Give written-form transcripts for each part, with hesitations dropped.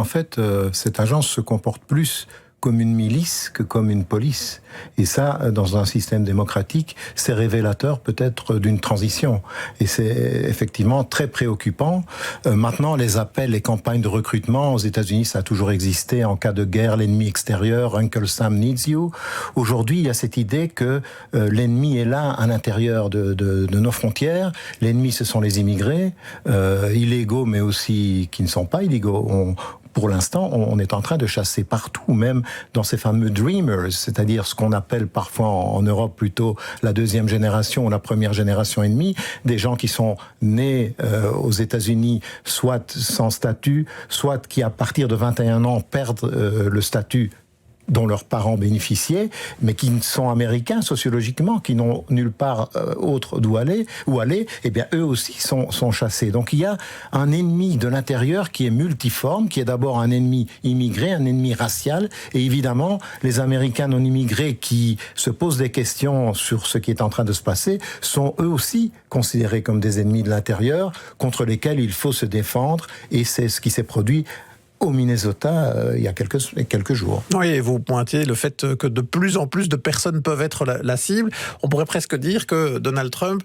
fait, cette agence se comporte plus comme une milice que comme une police. Et ça, dans un système démocratique, c'est révélateur peut-être d'une transition. Et c'est effectivement très préoccupant. Maintenant, les appels, les campagnes de recrutement aux États-Unis, ça a toujours existé. En cas de guerre, l'ennemi extérieur, Uncle Sam needs you. Aujourd'hui, il y a cette idée que l'ennemi est là à l'intérieur de nos frontières. L'ennemi, ce sont les immigrés, illégaux, mais aussi qui ne sont pas illégaux. Pour l'instant, on est en train de chasser partout, même dans ces fameux dreamers, c'est-à-dire ce qu'on appelle parfois en Europe plutôt la deuxième génération ou la première génération et demie, des gens qui sont nés aux États-Unis, soit sans statut, soit qui à partir de 21 ans perdent le statut dont leurs parents bénéficiaient, mais qui sont américains sociologiquement, qui n'ont nulle part autre d'où aller, eh bien eux aussi sont chassés. Donc il y a un ennemi de l'intérieur qui est multiforme, qui est d'abord un ennemi immigré, un ennemi racial, et évidemment les Américains non immigrés qui se posent des questions sur ce qui est en train de se passer sont eux aussi considérés comme des ennemis de l'intérieur contre lesquels il faut se défendre, et c'est ce qui s'est produit au Minnesota il y a quelques jours. Oui, et vous pointiez le fait que de plus en plus de personnes peuvent être la cible. On pourrait presque dire que Donald Trump,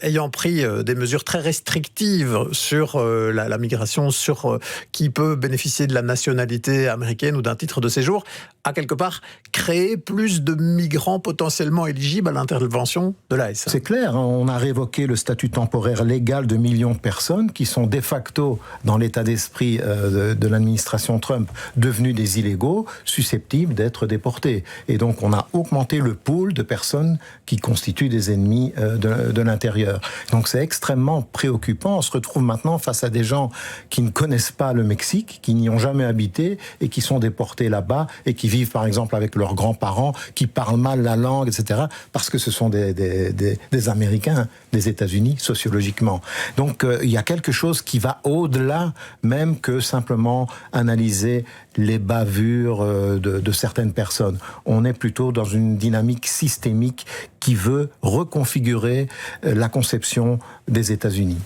ayant pris des mesures très restrictives sur la migration, sur qui peut bénéficier de la nationalité américaine ou d'un titre de séjour, a quelque part créé plus de migrants potentiellement éligibles à l'intervention de l'ICE. C'est clair, on a révoqué le statut temporaire légal de millions de personnes qui sont de facto, dans l'état d'esprit de l'administration Trump, devenus des illégaux, susceptibles d'être déportés. Et donc on a augmenté le pool de personnes qui constituent des ennemis de l'intérieur. Donc c'est extrêmement préoccupant. On se retrouve maintenant face à des gens qui ne connaissent pas le Mexique, qui n'y ont jamais habité et qui sont déportés là-bas et qui vivent par exemple avec leurs grands-parents, qui parlent mal la langue, etc., parce que ce sont des Américains des États-Unis sociologiquement. Donc il y a quelque chose qui va au-delà même que simplement analyser les bavures de certaines personnes. On est plutôt dans une dynamique systémique qui veut reconfigurer la conception des États-Unis.